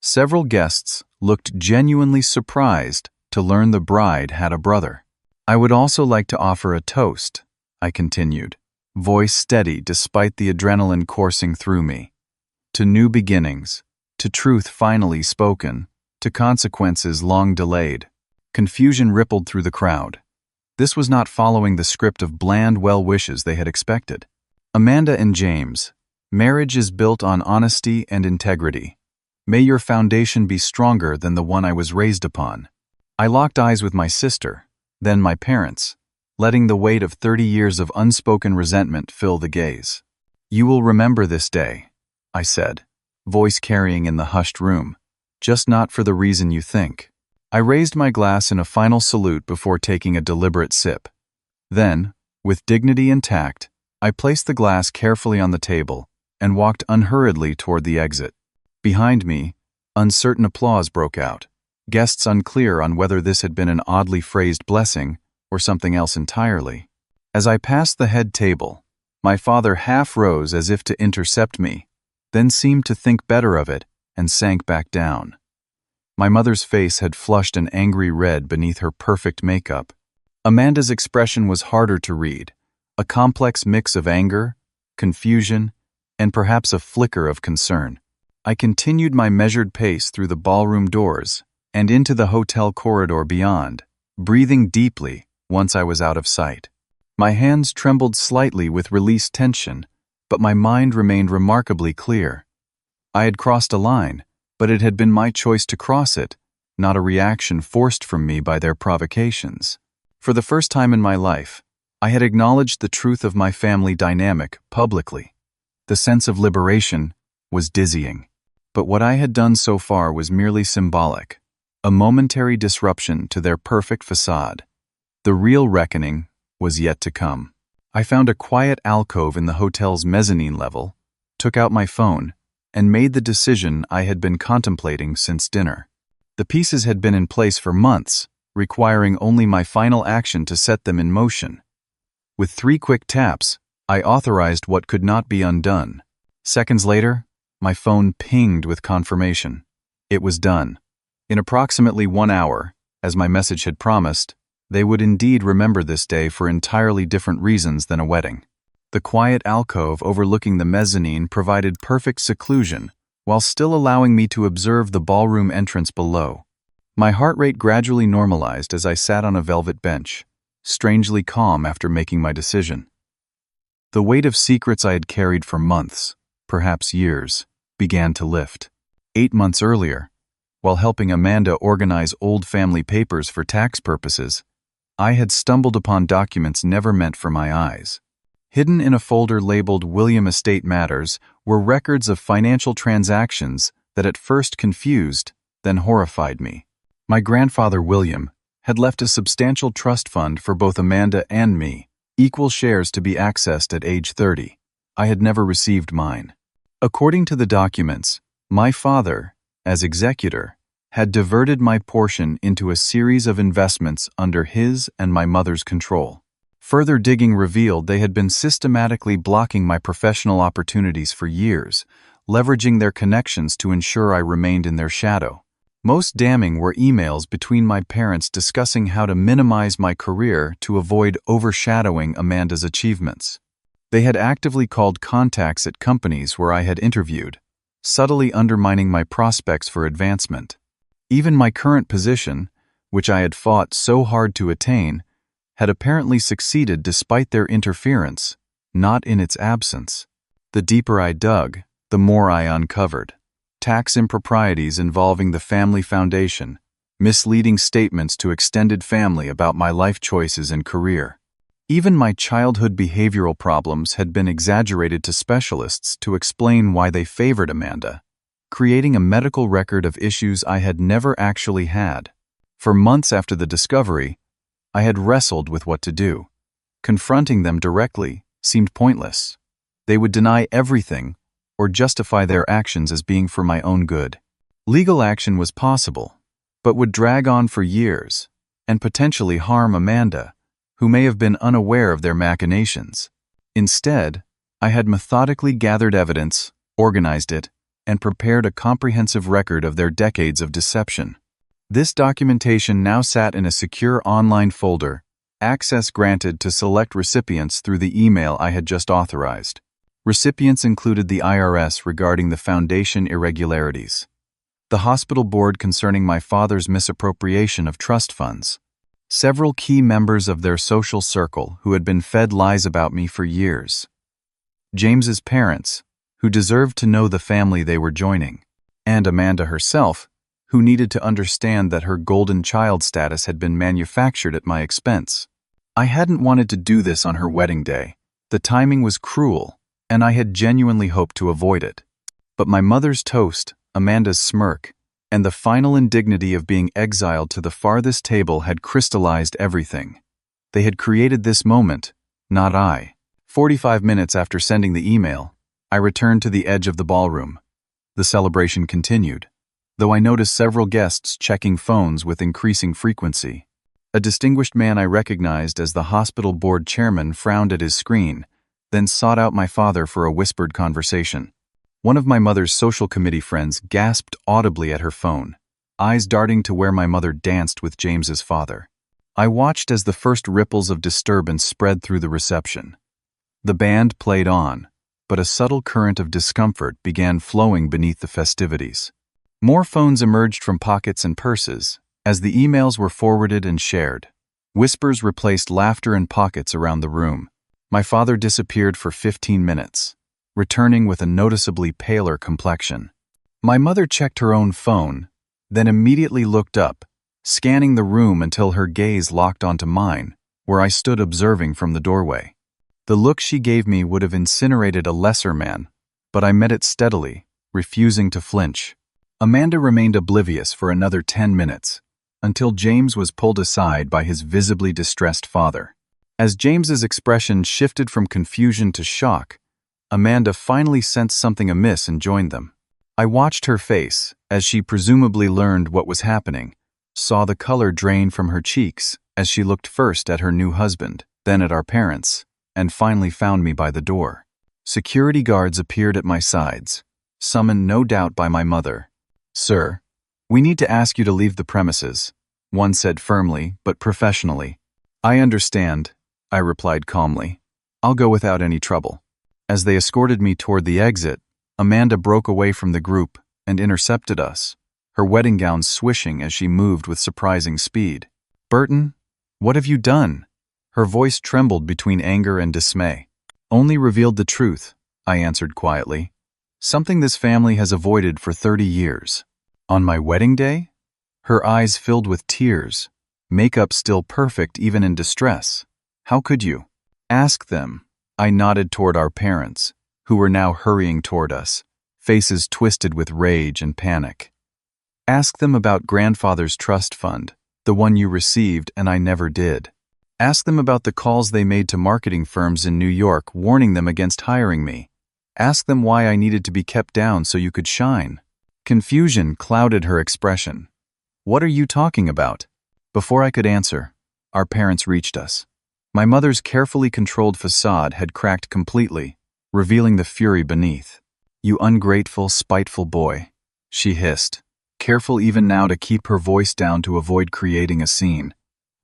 Several guests looked genuinely surprised to learn the bride had a brother. I would also like to offer a toast, I continued, voice steady despite the adrenaline coursing through me. To new beginnings, to truth finally spoken, to consequences long delayed. Confusion rippled through the crowd. This was not following the script of bland well wishes they had expected. Amanda and James, marriage is built on honesty and integrity. May your foundation be stronger than the one I was raised upon. I locked eyes with my sister, then my parents, letting the weight of 30 years of unspoken resentment fill the gaze. You will remember this day, I said, voice carrying in the hushed room, just not for the reason you think. I raised my glass in a final salute before taking a deliberate sip. Then, with dignity and tact, I placed the glass carefully on the table and walked unhurriedly toward the exit. Behind me, uncertain applause broke out, guests unclear on whether this had been an oddly phrased blessing or something else entirely. As I passed the head table, my father half rose as if to intercept me, then seemed to think better of it and sank back down. My mother's face had flushed an angry red beneath her perfect makeup, Amanda's expression was harder to read, a complex mix of anger, confusion, and perhaps a flicker of concern. I continued my measured pace through the ballroom doors and into the hotel corridor beyond, breathing deeply once I was out of sight. My hands trembled slightly with released tension, but my mind remained remarkably clear. I had crossed a line, but it had been my choice to cross it, not a reaction forced from me by their provocations. For the first time in my life, I had acknowledged the truth of my family dynamic publicly. The sense of liberation was dizzying. But what I had done so far was merely symbolic, a momentary disruption to their perfect facade. The real reckoning was yet to come. I found a quiet alcove in the hotel's mezzanine level, took out my phone, and made the decision I had been contemplating since dinner. The pieces had been in place for months, requiring only my final action to set them in motion. With 3 quick taps, I authorized what could not be undone. Seconds later, my phone pinged with confirmation. It was done. In approximately 1 hour, as my message had promised, they would indeed remember this day for entirely different reasons than a wedding. The quiet alcove overlooking the mezzanine provided perfect seclusion, while still allowing me to observe the ballroom entrance below. My heart rate gradually normalized as I sat on a velvet bench, strangely calm after making my decision. The weight of secrets I had carried for months, perhaps years, began to lift. 8 months earlier, while helping Amanda organize old family papers for tax purposes, I had stumbled upon documents never meant for my eyes. Hidden in a folder labeled William Estate Matters were records of financial transactions that at first confused, then horrified me. My grandfather William had left a substantial trust fund for both Amanda and me, equal shares to be accessed at age 30. I had never received mine. According to the documents, my father, as executor, had diverted my portion into a series of investments under his and my mother's control. Further digging revealed they had been systematically blocking my professional opportunities for years, leveraging their connections to ensure I remained in their shadow. Most damning were emails between my parents discussing how to minimize my career to avoid overshadowing Amanda's achievements. They had actively called contacts at companies where I had interviewed, subtly undermining my prospects for advancement. Even my current position, which I had fought so hard to attain, had apparently succeeded despite their interference, not in its absence. The deeper I dug, the more I uncovered. Tax improprieties involving the family foundation, misleading statements to extended family about my life choices and career. Even my childhood behavioral problems had been exaggerated to specialists to explain why they favored Amanda, creating a medical record of issues I had never actually had. For months after the discovery, I had wrestled with what to do. Confronting them directly seemed pointless. They would deny everything or justify their actions as being for my own good. Legal action was possible, but would drag on for years and potentially harm Amanda, who may have been unaware of their machinations. Instead, I had methodically gathered evidence, organized it, and prepared a comprehensive record of their decades of deception. This documentation now sat in a secure online folder, access granted to select recipients through the email I had just authorized. Recipients included the IRS regarding the foundation irregularities, the hospital board concerning my father's misappropriation of trust funds, several key members of their social circle who had been fed lies about me for years, James's parents, who deserved to know the family they were joining, and Amanda herself, who needed to understand that her golden child status had been manufactured at my expense. I hadn't wanted to do this on her wedding day. The timing was cruel, and I had genuinely hoped to avoid it. But my mother's toast, Amanda's smirk, and the final indignity of being exiled to the farthest table had crystallized everything. They had created this moment, not I. 45 minutes after sending the email, I returned to the edge of the ballroom. The celebration continued, though I noticed several guests checking phones with increasing frequency. A distinguished man I recognized as the hospital board chairman frowned at his screen, then sought out my father for a whispered conversation. One of my mother's social committee friends gasped audibly at her phone, eyes darting to where my mother danced with James's father. I watched as the first ripples of disturbance spread through the reception. The band played on, but a subtle current of discomfort began flowing beneath the festivities. More phones emerged from pockets and purses, as the emails were forwarded and shared. Whispers replaced laughter in pockets around the room. My father disappeared for 15 minutes, returning with a noticeably paler complexion. My mother checked her own phone, then immediately looked up, scanning the room until her gaze locked onto mine, where I stood observing from the doorway. The look she gave me would have incinerated a lesser man, but I met it steadily, refusing to flinch. Amanda remained oblivious for another 10 minutes, until James was pulled aside by his visibly distressed father. As James's expression shifted from confusion to shock, Amanda finally sensed something amiss and joined them. I watched her face as she presumably learned what was happening, saw the color drain from her cheeks as she looked first at her new husband, then at our parents, and finally found me by the door. Security guards appeared at my sides, summoned no doubt by my mother. "Sir, we need to ask you to leave the premises," one said firmly but professionally. "I understand," I replied calmly. "I'll go without any trouble." As they escorted me toward the exit, Amanda broke away from the group and intercepted us, her wedding gown swishing as she moved with surprising speed. "Burton, what have you done?" Her voice trembled between anger and dismay. "Only revealed the truth," I answered quietly. "Something this family has avoided for 30 years. On my wedding day?" Her eyes filled with tears, makeup still perfect even in distress. "How could you?" "Ask them." I nodded toward our parents, who were now hurrying toward us, faces twisted with rage and panic. "Ask them about grandfather's trust fund, the one you received and I never did. Ask them about the calls they made to marketing firms in New York warning them against hiring me. Ask them why I needed to be kept down so you could shine." Confusion clouded her expression. "What are you talking about?" Before I could answer, our parents reached us. My mother's carefully controlled facade had cracked completely, revealing the fury beneath. "You ungrateful, spiteful boy," she hissed, careful even now to keep her voice down to avoid creating a scene.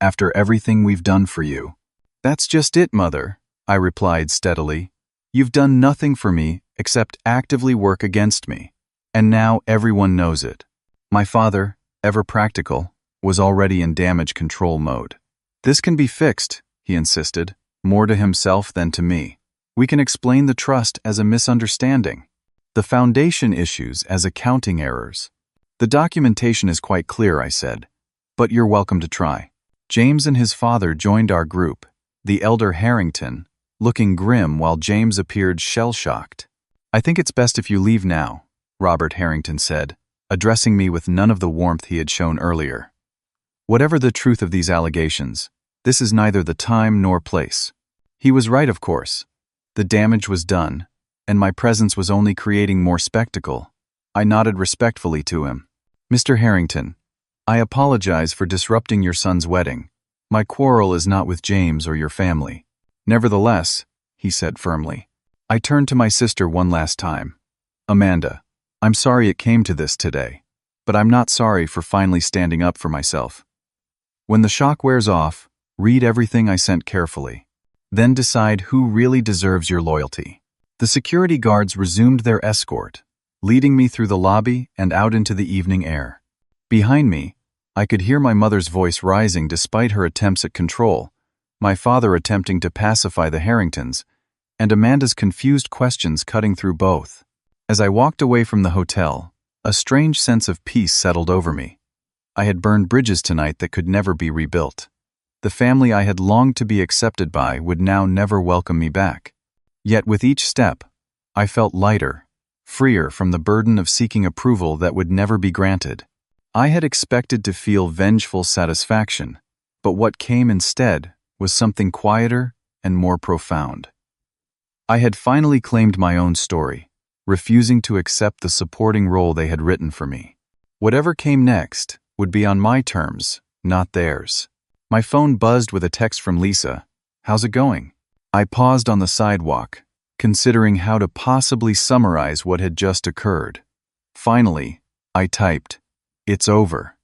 "After everything we've done for you." "That's just it, Mother," I replied steadily. "You've done nothing for me except actively work against me. And now everyone knows it." My father, ever practical, was already in damage control mode. "This can be fixed," he insisted, more to himself than to me. "We can explain the trust as a misunderstanding, the foundation issues as accounting errors." "The documentation is quite clear," I said, "but you're welcome to try." James and his father joined our group, the elder Harrington, looking grim while James appeared shell-shocked. "I think it's best if you leave now," Robert Harrington said, addressing me with none of the warmth he had shown earlier. "Whatever the truth of these allegations, this is neither the time nor place." He was right, of course. The damage was done, and my presence was only creating more spectacle. I nodded respectfully to him. "Mr. Harrington, I apologize for disrupting your son's wedding. My quarrel is not with James or your family." "Nevertheless," he said firmly. I turned to my sister one last time. "Amanda, I'm sorry it came to this today, but I'm not sorry for finally standing up for myself. When the shock wears off, read everything I sent carefully. Then decide who really deserves your loyalty." The security guards resumed their escort, leading me through the lobby and out into the evening air. Behind me, I could hear my mother's voice rising despite her attempts at control, my father attempting to pacify the Harringtons, and Amanda's confused questions cutting through both. As I walked away from the hotel, a strange sense of peace settled over me. I had burned bridges tonight that could never be rebuilt. The family I had longed to be accepted by would now never welcome me back. Yet with each step, I felt lighter, freer from the burden of seeking approval that would never be granted. I had expected to feel vengeful satisfaction, but what came instead was something quieter and more profound. I had finally claimed my own story, refusing to accept the supporting role they had written for me. Whatever came next would be on my terms, not theirs. My phone buzzed with a text from Lisa. "How's it going?" I paused on the sidewalk, considering how to possibly summarize what had just occurred. Finally, I typed, "It's over.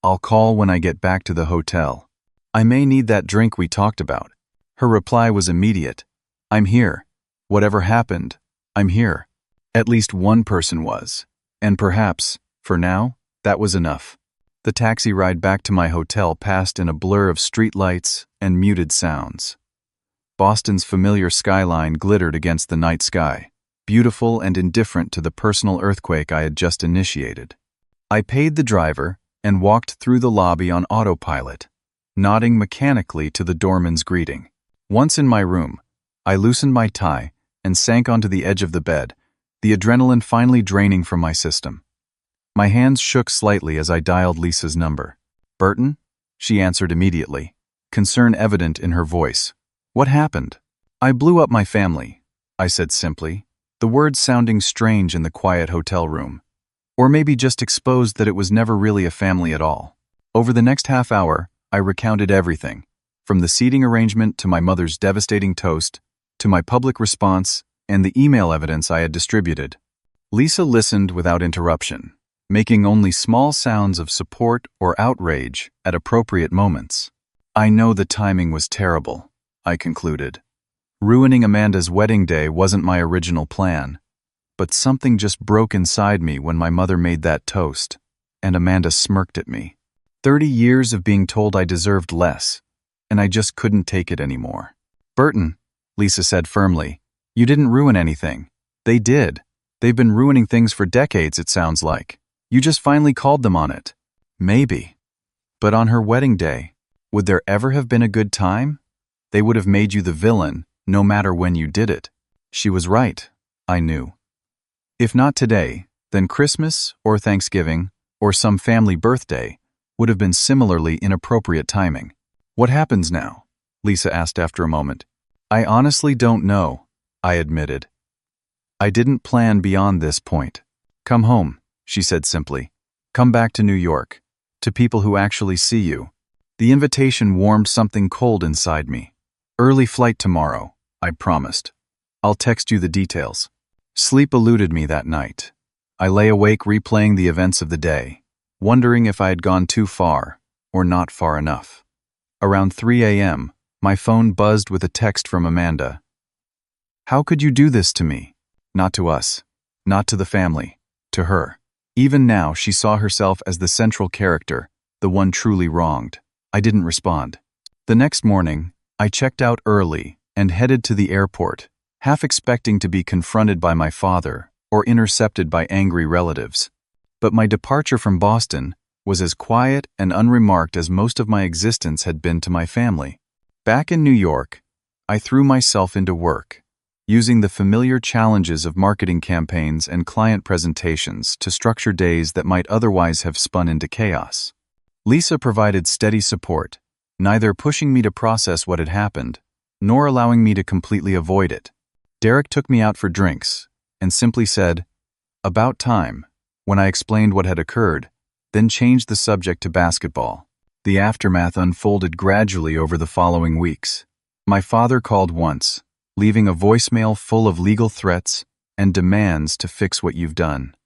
I'll call when I get back to the hotel." I may need that drink we talked about. Her reply was immediate. I'm here. Whatever happened, I'm here. At least one person was. And perhaps, for now, that was enough. The taxi ride back to my hotel passed in a blur of streetlights and muted sounds. Boston's familiar skyline glittered against the night sky, beautiful and indifferent to the personal earthquake I had just initiated. I paid the driver and walked through the lobby on autopilot, nodding mechanically to the doorman's greeting. Once in my room, I loosened my tie and sank onto the edge of the bed, the adrenaline finally draining from my system. My hands shook slightly as I dialed Lisa's number. "Burton?" She answered immediately, concern evident in her voice. "What happened?" "I blew up my family," I said simply, the words sounding strange in the quiet hotel room. Or maybe just exposed that it was never really a family at all. Over the next half hour, I recounted everything, from the seating arrangement to my mother's devastating toast, to my public response and the email evidence I had distributed. Lisa listened without interruption, making only small sounds of support or outrage at appropriate moments. "I know the timing was terrible," I concluded. "Ruining Amanda's wedding day wasn't my original plan. But something just broke inside me when my mother made that toast, and Amanda smirked at me. 30 years of being told I deserved less, and I just couldn't take it anymore." "Burton," Lisa said firmly, "you didn't ruin anything. They did. They've been ruining things for decades, it sounds like. You just finally called them on it." "Maybe. But on her wedding day, would there ever have been a good time? They would have made you the villain, no matter when you did it." She was right, I knew. If not today, then Christmas or Thanksgiving or some family birthday would have been similarly inappropriate timing. "What happens now?" Lisa asked after a moment. "I honestly don't know," I admitted. "I didn't plan beyond this point. Come home," she said simply. "Come back to New York, to people who actually see you." The invitation warmed something cold inside me. "Early flight tomorrow," I promised. "I'll text you the details." Sleep eluded me that night. I lay awake replaying the events of the day, wondering if I had gone too far or not far enough. Around 3 a.m., my phone buzzed with a text from Amanda. "How could you do this to me?" Not to us, not to the family, to her. Even now, she saw herself as the central character, the one truly wronged. I didn't respond. The next morning, I checked out early and headed to the airport, half expecting to be confronted by my father or intercepted by angry relatives. But my departure from Boston was as quiet and unremarked as most of my existence had been to my family. Back in New York, I threw myself into work, using the familiar challenges of marketing campaigns and client presentations to structure days that might otherwise have spun into chaos. Lisa provided steady support, neither pushing me to process what had happened, nor allowing me to completely avoid it. Derek took me out for drinks and simply said, "About time," when I explained what had occurred, then changed the subject to basketball. The aftermath unfolded gradually over the following weeks. My father called once, leaving a voicemail full of legal threats and demands to fix what you've done.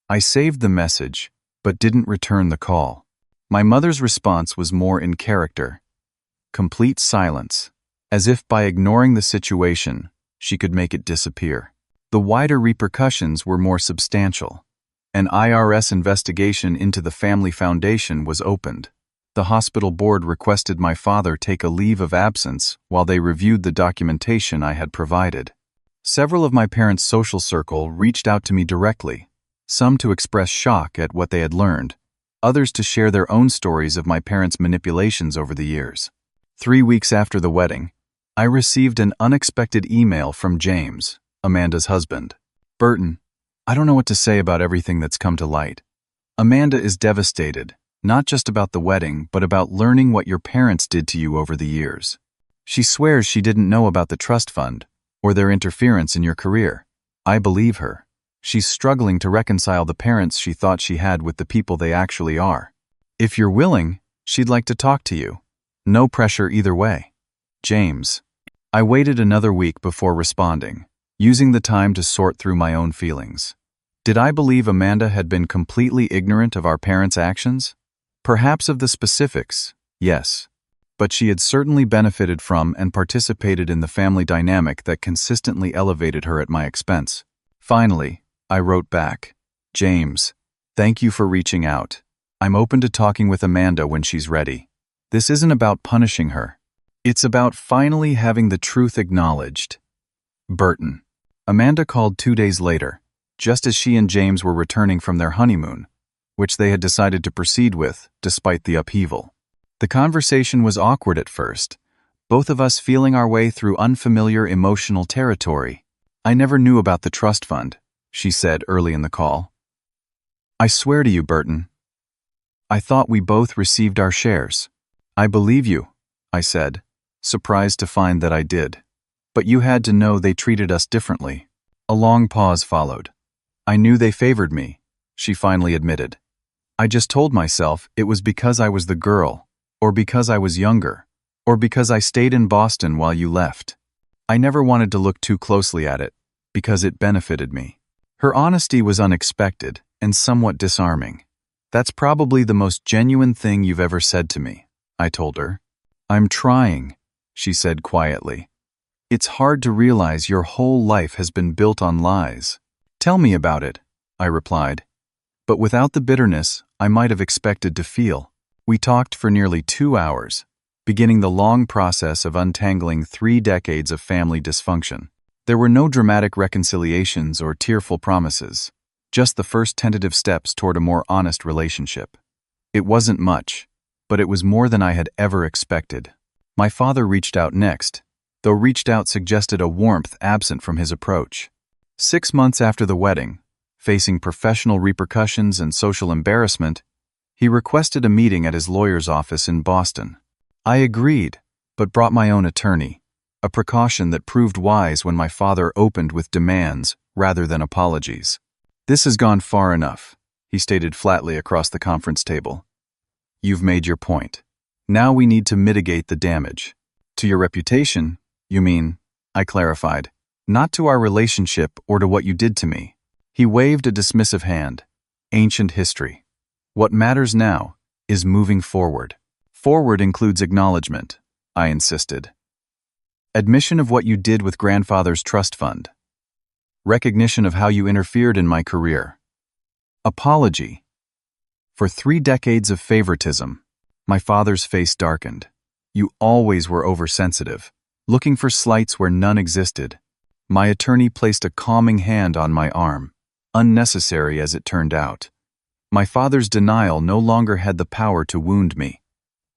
I saved the message, but didn't return the call. My mother's response was more in character. Complete silence, as if by ignoring the situation, she could make it disappear. The wider repercussions were more substantial. An IRS investigation into the family foundation was opened. The hospital board requested my father take a leave of absence while they reviewed the documentation I had provided. Several of my parents' social circle reached out to me directly, some to express shock at what they had learned, others to share their own stories of my parents' manipulations over the years. 3 weeks after the wedding, I received an unexpected email from James, Amanda's husband. "Burton, I don't know what to say about everything that's come to light. Amanda is devastated, not just about the wedding, but about learning what your parents did to you over the years. She swears she didn't know about the trust fund or their interference in your career. I believe her. She's struggling to reconcile the parents she thought she had with the people they actually are. If you're willing, she'd like to talk to you. No pressure either way. James." I waited another week before responding, using the time to sort through my own feelings. Did I believe Amanda had been completely ignorant of our parents' actions? Perhaps of the specifics, yes. but she had certainly benefited from and participated in the family dynamic that consistently elevated her at my expense. Finally, I wrote back, "James, thank you for reaching out. I'm open to talking with Amanda when she's ready. This isn't about punishing her. It's about finally having the truth acknowledged. Burton." Amanda called 2 days later, just as she and James were returning from their honeymoon, which they had decided to proceed with, despite the upheaval. The conversation was awkward at first, both of us feeling our way through unfamiliar emotional territory. "I never knew about the trust fund," she said early in the call. "I swear to you, Burton. I thought we both received our shares." "I believe you," I said, surprised to find that I did. "But you had to know they treated us differently." A long pause followed. "I knew they favored me," she finally admitted. "I just told myself it was because I was the girl, or because I was younger, or because I stayed in Boston while you left. I never wanted to look too closely at it, because it benefited me." Her honesty was unexpected and somewhat disarming. "That's probably the most genuine thing you've ever said to me," I told her. "I'm trying," she said quietly. "It's hard to realize your whole life has been built on lies." "Tell me about it," I replied, but without the bitterness I might have expected to feel. We talked for nearly 2 hours, beginning the long process of untangling 3 decades of family dysfunction. There were no dramatic reconciliations or tearful promises, just the first tentative steps toward a more honest relationship. It wasn't much, but it was more than I had ever expected. My father reached out next, though reached out suggested a warmth absent from his approach. 6 months after the wedding, facing professional repercussions and social embarrassment, he requested a meeting at his lawyer's office in Boston. I agreed, but brought my own attorney, a precaution that proved wise when my father opened with demands rather than apologies. "This has gone far enough," he stated flatly across the conference table. "You've made your point. Now we need to mitigate the damage." "To your reputation, you mean?" I clarified. "Not to our relationship or to what you did to me." He waved a dismissive hand. "Ancient history. What matters now is moving forward." "Forward includes acknowledgement," I insisted. "Admission of what you did with grandfather's trust fund. Recognition of how you interfered in my career. Apology. For 3 decades of favoritism." My father's face darkened. "You always were oversensitive, looking for slights where none existed." My attorney placed a calming hand on my arm, unnecessary as it turned out. My father's denial no longer had the power to wound me.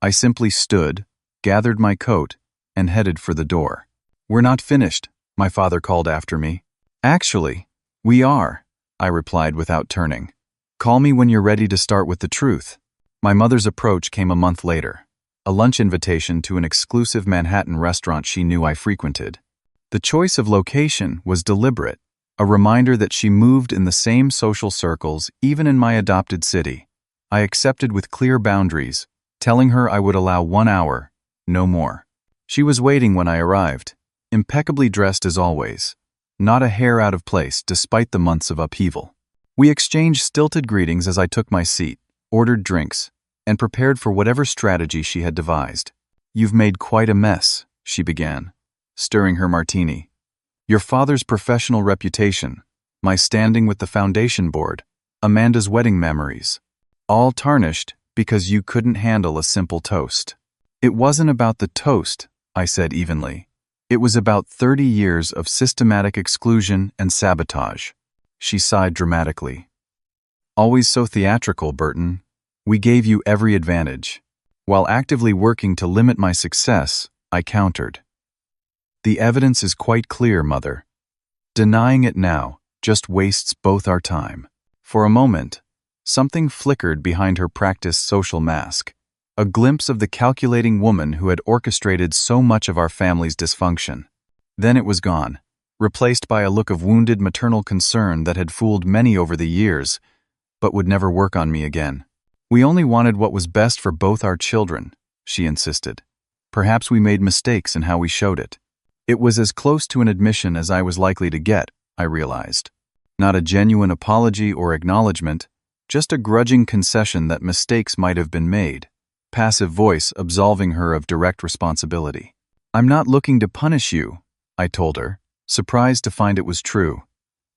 I simply stood, gathered my coat, and headed for the door. "We're not finished," my father called after me. "Actually, we are," I replied without turning. "Call me when you're ready to start with the truth." My mother's approach came a month later, a lunch invitation to an exclusive Manhattan restaurant she knew I frequented. The choice of location was deliberate, a reminder that she moved in the same social circles even in my adopted city. I accepted with clear boundaries, telling her I would allow 1 hour, no more. She was waiting when I arrived, impeccably dressed as always, not a hair out of place despite the months of upheaval. We exchanged stilted greetings as I took my seat, ordered drinks, and prepared for whatever strategy she had devised. "You've made quite a mess," she began, stirring her martini. "Your father's professional reputation, my standing with the foundation board, Amanda's wedding memories, all tarnished because you couldn't handle a simple toast." "It wasn't about the toast," I said evenly. "It was about 30 years of systematic exclusion and sabotage." She sighed dramatically. "Always so theatrical, Burton. We gave you every advantage." While actively working to limit my success, I countered. "The evidence is quite clear, Mother. Denying it now just wastes both our time." For a moment, something flickered behind her practiced social mask, a glimpse of the calculating woman who had orchestrated so much of our family's dysfunction. Then it was gone, replaced by a look of wounded maternal concern that had fooled many over the years, but would never work on me again. "We only wanted what was best for both our children," she insisted. "Perhaps we made mistakes in how we showed it." It was as close to an admission as I was likely to get, I realized. Not a genuine apology or acknowledgement, just a grudging concession that mistakes might have been made. passive voice absolving her of direct responsibility. "I'm not looking to punish you," I told her, surprised to find it was true.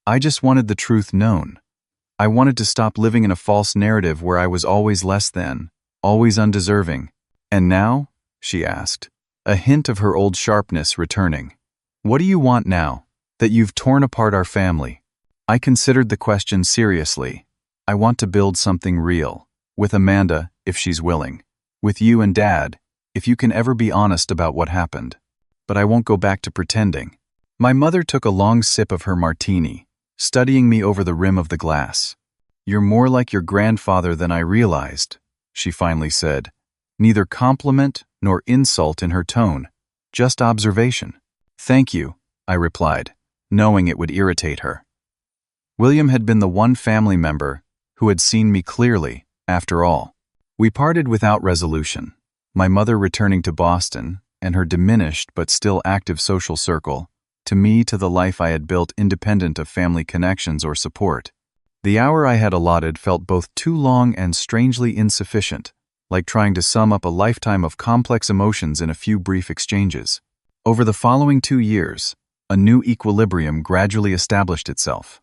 "I just wanted the truth known. I wanted to stop living in a false narrative where I was always less than, always undeserving." "And now?" she asked, a hint of her old sharpness returning. "What do you want now, that you've torn apart our family?" I considered the question seriously. "I want to build something real. With Amanda, if she's willing. With you and Dad, if you can ever be honest about what happened. But I won't go back to pretending." My mother took a long sip of her martini, studying me over the rim of the glass. "You're more like your grandfather than I realized," she finally said. Neither compliment nor insult in her tone, just observation. "Thank you," I replied, knowing it would irritate her. William had been the one family member who had seen me clearly, after all. We parted without resolution, my mother returning to Boston and her diminished but still active social circle, to me to the life I had built independent of family connections or support. The hour I had allotted felt both too long and strangely insufficient, like trying to sum up a lifetime of complex emotions in a few brief exchanges. Over the following 2 years, a new equilibrium gradually established itself.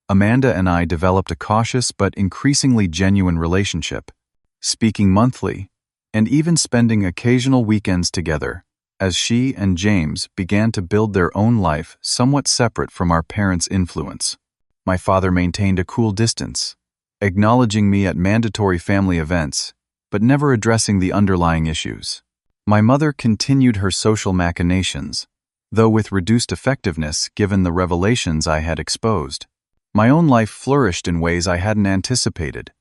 Amanda and I developed a cautious but increasingly genuine relationship, speaking monthly, and even spending occasional weekends together, as she and James began to build their own life somewhat separate from our parents' influence. My father maintained a cool distance, acknowledging me at mandatory family events, but never addressing the underlying issues. My mother continued her social machinations, though with reduced effectiveness given the revelations I had exposed. My own life flourished in ways I hadn't anticipated.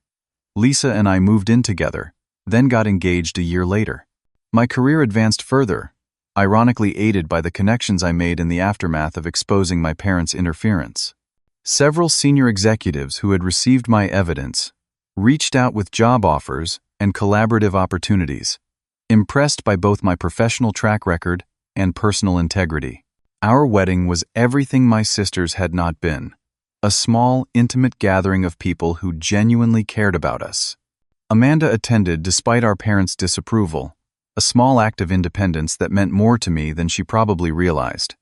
Lisa and I moved in together, then got engaged a year later. My career advanced further, ironically aided by the connections I made in the aftermath of exposing my parents' interference. Several senior executives who had received my evidence reached out with job offers and collaborative opportunities, impressed by both my professional track record and personal integrity. Our wedding was everything my sisters had not been. A small, intimate gathering of people who genuinely cared about us. Amanda attended despite our parents' disapproval, a small act of independence that meant more to me than she probably realized.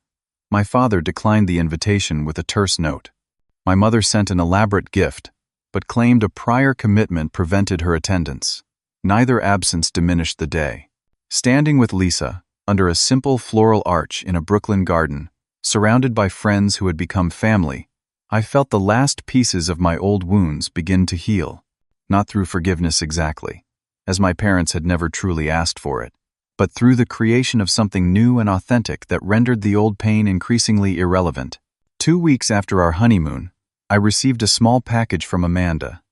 My father declined the invitation with a terse note. My mother sent an elaborate gift, but claimed a prior commitment prevented her attendance. Neither absence diminished the day. Standing with Lisa, under a simple floral arch in a Brooklyn garden, surrounded by friends who had become family, I felt the last pieces of my old wounds begin to heal. Not through forgiveness exactly, as my parents had never truly asked for it, but through the creation of something new and authentic that rendered the old pain increasingly irrelevant. 2 weeks after our honeymoon, I received a small package from Amanda.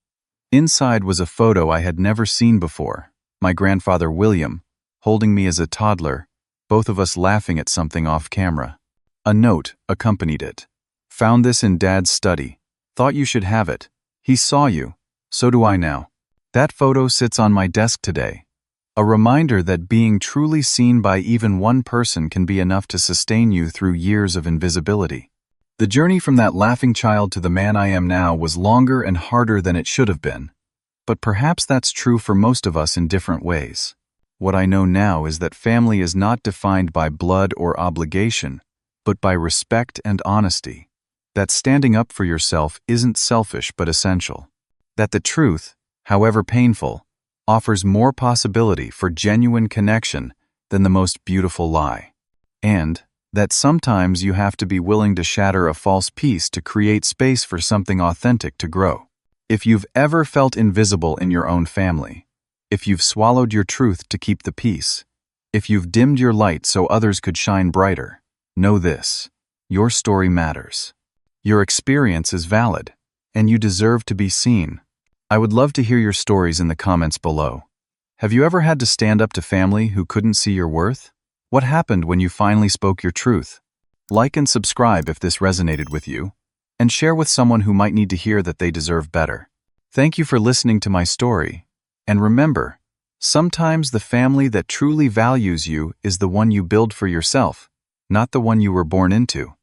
Inside was a photo I had never seen before, my grandfather William, holding me as a toddler, both of us laughing at something off camera. A note accompanied it. "Found this in Dad's study. Thought you should have it. He saw you. So do I now." That photo sits on my desk today. A reminder that being truly seen by even one person can be enough to sustain you through years of invisibility. The journey from that laughing child to the man I am now was longer and harder than it should have been. But perhaps that's true for most of us in different ways. What I know now is that family is not defined by blood or obligation, but by respect and honesty. That standing up for yourself isn't selfish but essential. That the truth, however painful, offers more possibility for genuine connection than the most beautiful lie. And that sometimes you have to be willing to shatter a false peace to create space for something authentic to grow. If you've ever felt invisible in your own family, if you've swallowed your truth to keep the peace, if you've dimmed your light so others could shine brighter, know this: your story matters. Your experience is valid, and you deserve to be seen. I would love to hear your stories in the comments below. Have you ever had to stand up to family who couldn't see your worth? What happened when you finally spoke your truth? Like and subscribe if this resonated with you, and share with someone who might need to hear that they deserve better. Thank you for listening to my story, and remember, sometimes the family that truly values you is the one you build for yourself, not the one you were born into.